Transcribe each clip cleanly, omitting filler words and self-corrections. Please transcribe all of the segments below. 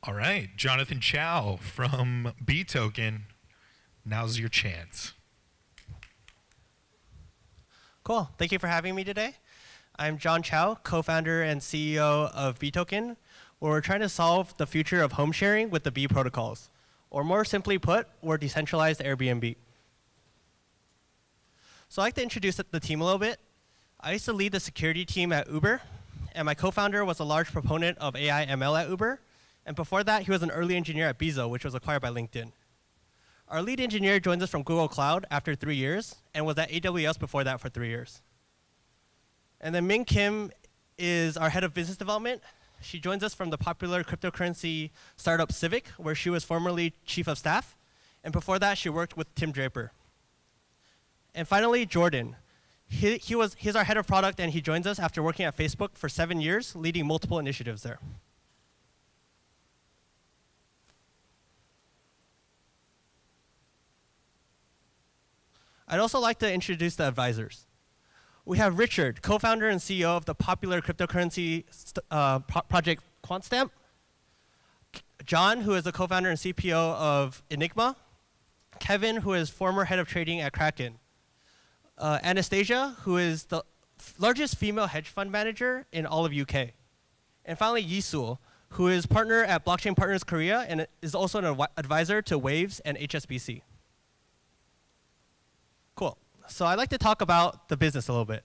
All right, Jonathan Chou from BeeToken. Now's your chance. Cool. Thank you for having me today. I'm John Chou, co-founder and CEO of BeeToken, where we're trying to solve the future of home sharing with the B protocols. Or more simply put, we're decentralized Airbnb. So I'd like to introduce the team a little bit. I used to lead the security team at Uber, and my co-founder was a large proponent of AI ML at Uber. And before that, he was an early engineer at Bezo, which was acquired by LinkedIn. Our lead engineer joins us from Google Cloud after 3 years and was at AWS before that for 3 years. And then Min Kim is our head of business development. She joins us from the popular cryptocurrency startup Civic, where she was formerly chief of staff. And before that, she worked with Tim Draper. And finally, Jordan. He's our head of product, and he joins us after working at Facebook for 7 years, leading multiple initiatives there. I'd also like to introduce the advisors. We have Richard, co-founder and CEO of the popular cryptocurrency project QuantStamp. John, who is the co-founder and CPO of Enigma. Kevin, who is former head of trading at Kraken. Anastasia, who is the largest female hedge fund manager in all of UK. And finally, Yisul, who is partner at Blockchain Partners Korea and is also an advisor to Waves and HSBC. Cool. So I'd like to talk about the business a little bit.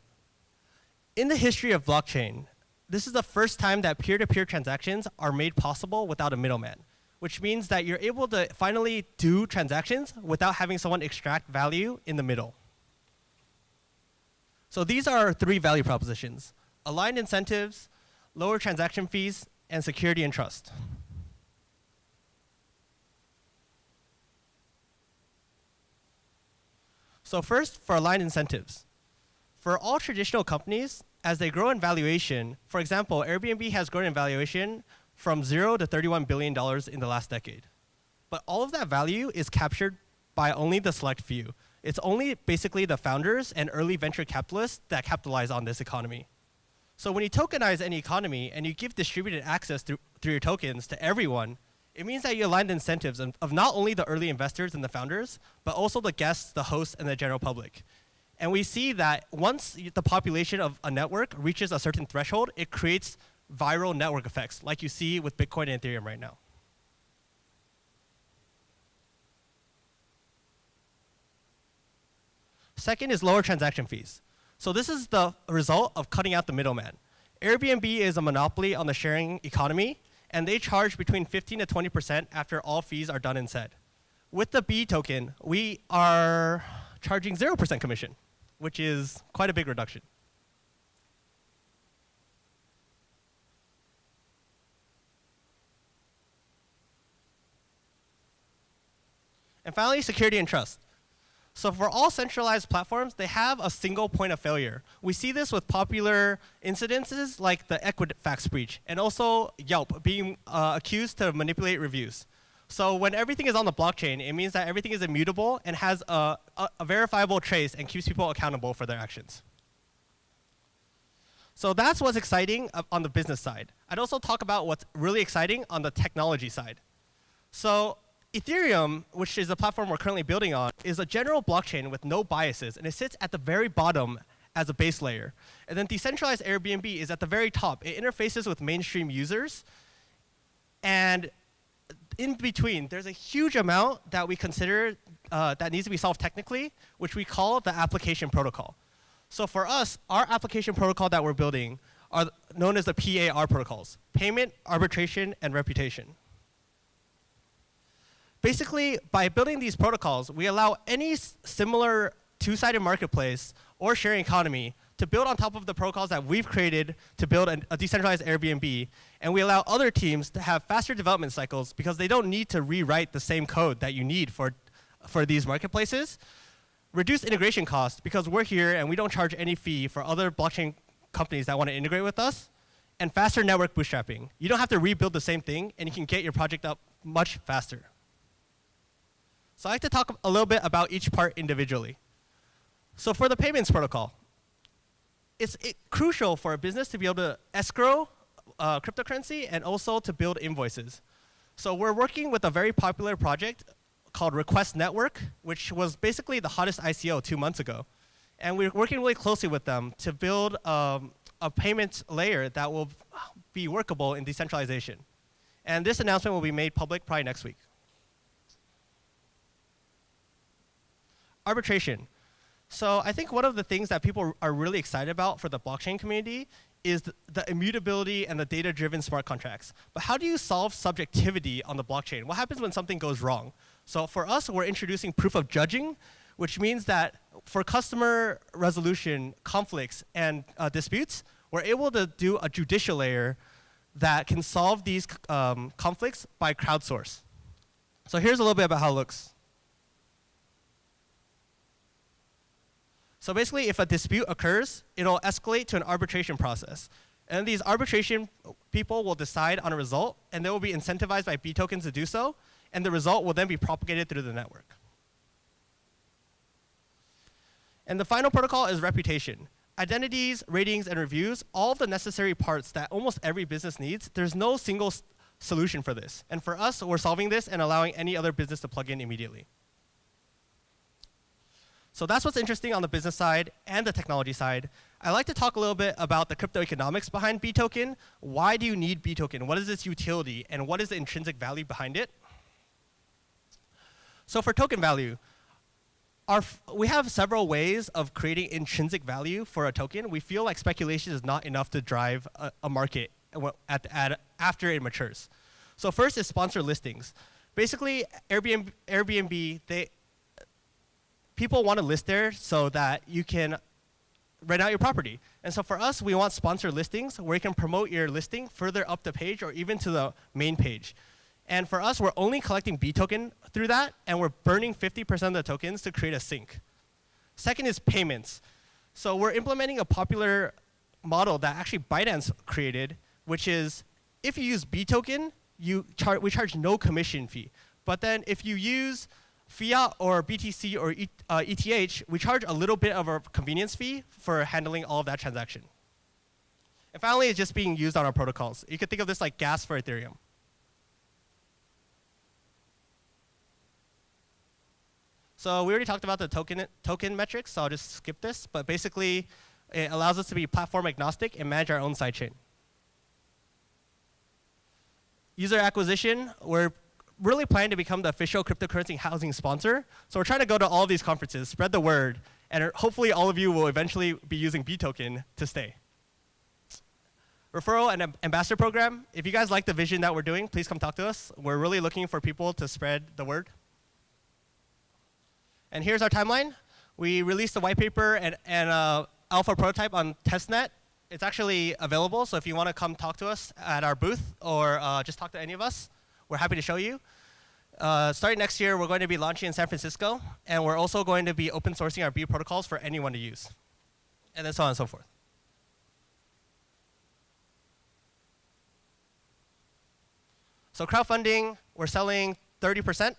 In the history of blockchain, this is the first time that peer-to-peer transactions are made possible without a middleman, which means that you're able to finally do transactions without having someone extract value in the middle. So these are our 3 value propositions: aligned incentives, lower transaction fees, and security and trust. So first, for aligned incentives. For all traditional companies, as they grow in valuation, for example, Airbnb has grown in valuation from $0 to $31 billion in the last decade. But all of that value is captured by only the select few. It's only basically the founders and early venture capitalists that capitalize on this economy. So when you tokenize any economy and you give distributed access through your tokens to everyone, it means that you align the incentives of not only the early investors and the founders, but also the guests, the hosts, and the general public. And we see that once the population of a network reaches a certain threshold, it creates viral network effects, like you see with Bitcoin and Ethereum right now. Second is lower transaction fees. So this is the result of cutting out the middleman. Airbnb is a monopoly on the sharing economy, and they charge between 15 to 20% after all fees are done and said. With the B token, we are charging 0% commission, which is quite a big reduction. And finally, security and trust. So for all centralized platforms, they have a single point of failure. We see this with popular incidences like the Equifax breach, and also Yelp being accused to manipulate reviews. So when everything is on the blockchain, it means that everything is immutable and has a verifiable trace and keeps people accountable for their actions. So that's what's exciting on the business side. I'd also talk about what's really exciting on the technology side. So Ethereum, which is the platform we're currently building on, is a general blockchain with no biases, and it sits at the very bottom as a base layer. And then decentralized Airbnb is at the very top. It interfaces with mainstream users. And in between, there's a huge amount that we consider that needs to be solved technically, which we call the application protocol. So for us, our application protocol that we're building are known as the PAR protocols: payment, arbitration, and reputation. Basically, by building these protocols, we allow any similar two-sided marketplace or sharing economy to build on top of the protocols that we've created to build a decentralized Airbnb. And we allow other teams to have faster development cycles because they don't need to rewrite the same code that you need for these marketplaces. Reduce integration costs because we're here and we don't charge any fee for other blockchain companies that want to integrate with us. And faster network bootstrapping. You don't have to rebuild the same thing, and you can get your project up much faster. So I'd like to talk a little bit about each part individually. So for the payments protocol, it's crucial for a business to be able to escrow cryptocurrency and also to build invoices. So we're working with a very popular project called Request Network, which was basically the hottest ICO 2 months ago. And we're working really closely with them to build a payment layer that will be workable in decentralization. And this announcement will be made public probably next week. Arbitration. So I think one of the things that people are really excited about for the blockchain community is the immutability and the data-driven smart contracts. But how do you solve subjectivity on the blockchain? What happens when something goes wrong? So for us, we're introducing proof of judging, which means that for customer resolution, conflicts, and disputes, we're able to do a judicial layer that can solve these conflicts by crowdsource. So here's a little bit about how it looks. So basically, if a dispute occurs, it'll escalate to an arbitration process. And these arbitration people will decide on a result, and they will be incentivized by BeeTokens to do so, and the result will then be propagated through the network. And the final protocol is reputation. Identities, ratings, and reviews, all of the necessary parts that almost every business needs, there's no single solution for this. And for us, we're solving this and allowing any other business to plug in immediately. So that's what's interesting on the business side and the technology side. I'd like to talk a little bit about the crypto economics behind BeeToken. Why do you need BeeToken? What is its utility? And what is the intrinsic value behind it? So for token value, we have several ways of creating intrinsic value for a token. We feel like speculation is not enough to drive a market after it matures. So first is sponsor listings. Basically, Airbnb, people want to list there so that you can rent out your property. And so for us, we want sponsor listings where you can promote your listing further up the page or even to the main page. And for us, we're only collecting BeeToken through that, and we're burning 50% of the tokens to create a sink. Second is payments. So we're implementing a popular model that actually ByteDance created, which is if you use BeeToken, we charge no commission fee. But then if you use Fiat or BTC or ETH, we charge a little bit of a convenience fee for handling all of that transaction. And finally, it's just being used on our protocols. You could think of this like gas for Ethereum. So we already talked about the token metrics, so I'll just skip this. But basically, it allows us to be platform agnostic and manage our own sidechain. User acquisition, we're really planning to become the official cryptocurrency housing sponsor. So we're trying to go to all these conferences, spread the word, and hopefully all of you will eventually be using BeeToken to stay. Referral and ambassador program. If you guys like the vision that we're doing, please come talk to us. We're really looking for people to spread the word. And here's our timeline. We released a white paper and alpha prototype on testnet. It's actually available, so if you want to come talk to us at our booth or just talk to any of us, we're happy to show you. Starting next year, we're going to be launching in San Francisco, and we're also going to be open sourcing our Bee protocols for anyone to use, and then so on and so forth. So crowdfunding, we're selling 30%.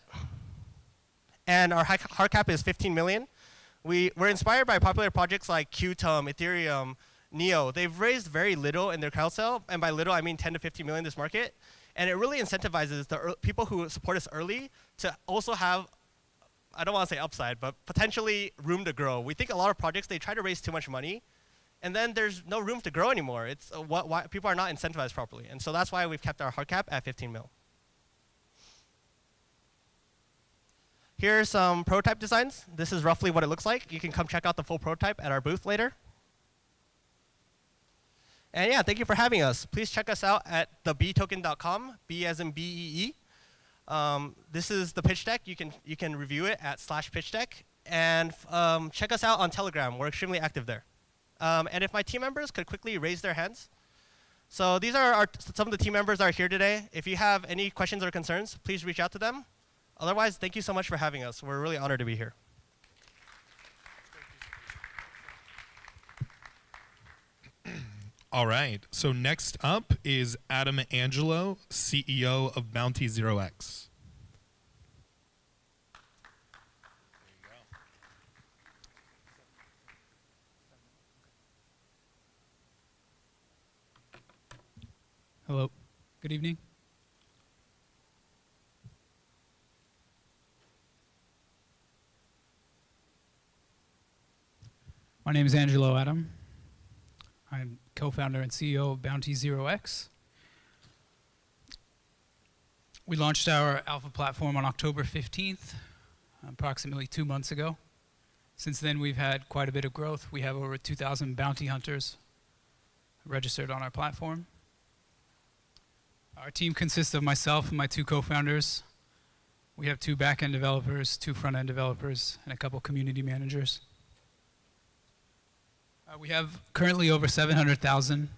And our hard cap is 15 million. We're inspired by popular projects like Chou, Ethereum, Neo. They've raised very little in their crowd sale, and by little I mean 10 to 15 million in this market. And it really incentivizes the people who support us early to also have, I don't want to say upside, but potentially room to grow. We think a lot of projects, they try to raise too much money, and then there's no room to grow anymore. It's why people are not incentivized properly. And so that's why we've kept our hard cap at 15 mil. Here's some prototype designs. This is roughly what it looks like. You can come check out the full prototype at our booth later. And yeah, thank you for having us. Please check us out at thebeetoken.com, B as in B-E-E. This is the pitch deck. You can review it at /pitch deck. And check us out on Telegram. We're extremely active there. And if my team members could quickly raise their hands. So these are some of the team members that are here today. If you have any questions or concerns, please reach out to them. Otherwise, thank you so much for having us. We're really honored to be here. All right. So next up is Angelo, CEO of Bounty0x. Hello. Good evening. My name is Angelo Adam. I'm co-founder and CEO of Bounty0x. We launched our alpha platform on October 15th, approximately 2 months ago. Since then, we've had quite a bit of growth. We have over 2,000 bounty hunters registered on our platform. Our team consists of myself and my 2 co-founders. We have 2 back-end developers, 2 front-end developers, and a couple community managers. We have currently over 700,000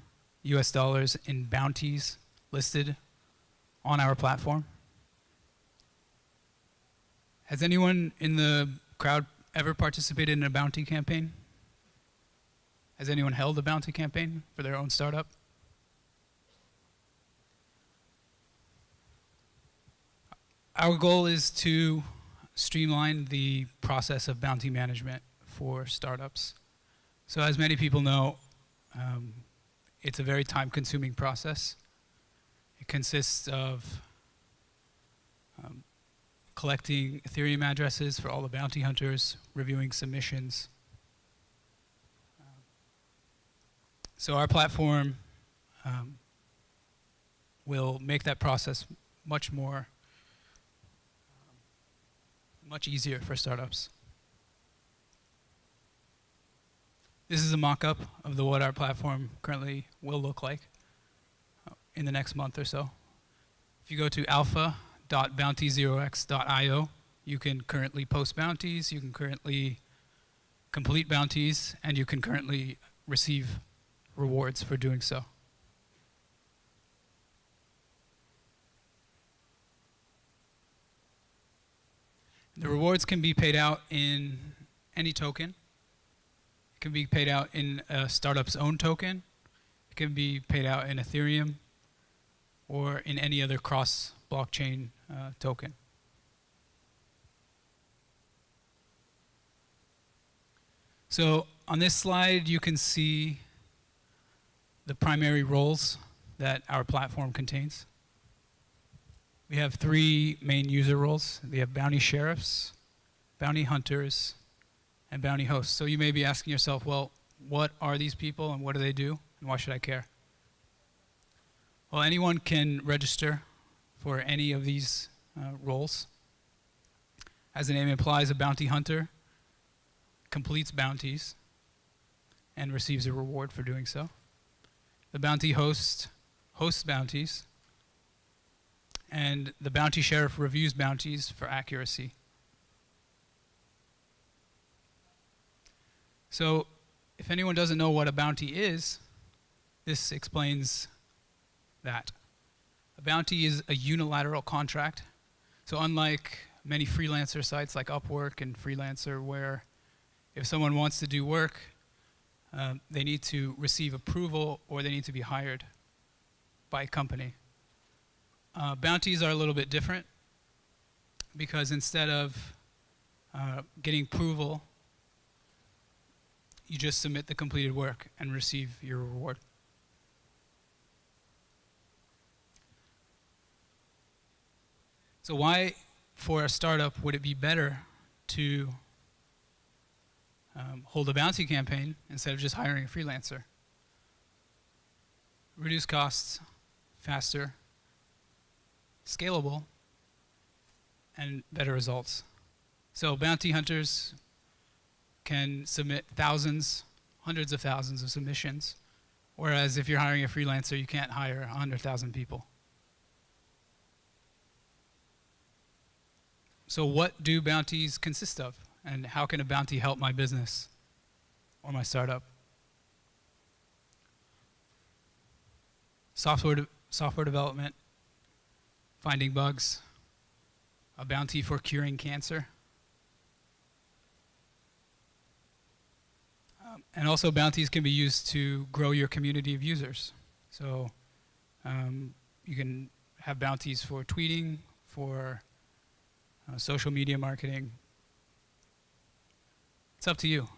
US dollars in bounties listed on our platform. Has anyone in the crowd ever participated in a bounty campaign? Has anyone held a bounty campaign for their own startup? Our goal is to streamline the process of bounty management for startups. So as many people know, it's a very time-consuming process. It consists of collecting Ethereum addresses for all the bounty hunters, reviewing submissions. So our platform will make that process much easier for startups. This is a mock-up of what our platform currently will look like in the next month or so. If you go to alpha.bounty0x.io, you can currently post bounties, you can currently complete bounties, and you can currently receive rewards for doing so. The rewards can be paid out in any token. It can be paid out in a startup's own token. It can be paid out in Ethereum or in any other cross-blockchain token. So on this slide, you can see the primary roles that our platform contains. We have 3 main user roles. We have bounty sheriffs, bounty hunters, and bounty hosts. So you may be asking yourself, well, what are these people and what do they do and why should I care? Well, anyone can register for any of these roles. As the name implies, a bounty hunter completes bounties and receives a reward for doing so. The bounty host hosts bounties, and the bounty sheriff reviews bounties for accuracy. So if anyone doesn't know what a bounty is, this explains that. A bounty is a unilateral contract. So unlike many freelancer sites like Upwork and Freelancer, where if someone wants to do work, they need to receive approval or they need to be hired by a company. Bounties are a little bit different because instead of getting approval, you just submit the completed work and receive your reward. So why, for a startup, would it be better to hold a bounty campaign instead of just hiring a freelancer? Reduce costs, faster, scalable, and better results. So bounty hunters can submit thousands, hundreds of thousands of submissions, whereas if you're hiring a freelancer, you can't hire 100,000 people. So what do bounties consist of, and how can a bounty help my business or my startup? Software development, finding bugs, a bounty for curing cancer. And also bounties can be used to grow your community of users. So you can have bounties for tweeting, for social media marketing. It's up to you.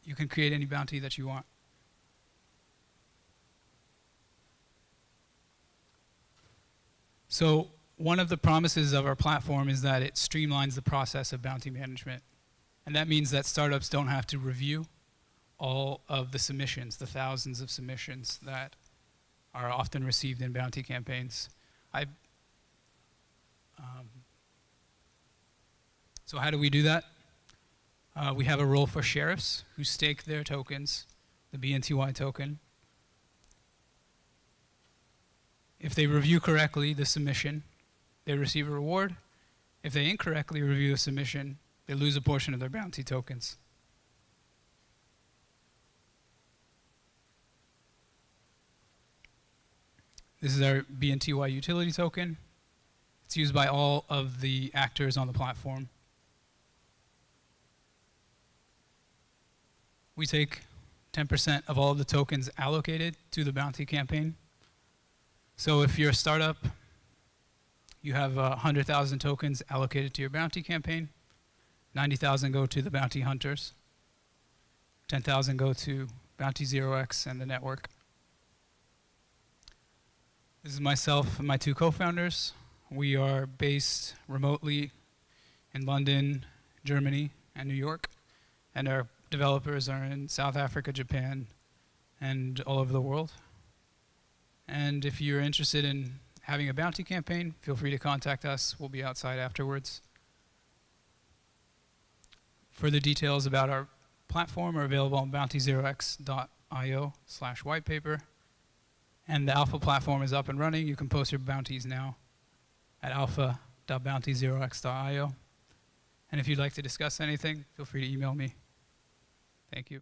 You can create any bounty that you want. So one of the promises of our platform is that it streamlines the process of bounty management. And that means that startups don't have to review all of the submissions, the thousands of submissions that are often received in bounty campaigns. So how do we do that? We have a role for sheriffs who stake their tokens, the BNTY token. If they review correctly the submission, they receive a reward. If they incorrectly review the submission, they lose a portion of their bounty tokens. This is our BNTY utility token. It's used by all of the actors on the platform. We take 10% of all of the tokens allocated to the bounty campaign. So if you're a startup, you have 100,000 tokens allocated to your bounty campaign. 90,000 go to the bounty hunters. 10,000 go to Bounty0x and the network. This is myself and my two co-founders. We are based remotely in London, Germany, and New York. And our developers are in South Africa, Japan, and all over the world. And if you're interested in having a bounty campaign, feel free to contact us. We'll be outside afterwards. Further details about our platform are available on bounty0x.io/whitepaper. And the alpha platform is up and running. You can post your bounties now at alpha.bounty0x.io. And if you'd like to discuss anything, feel free to email me. Thank you.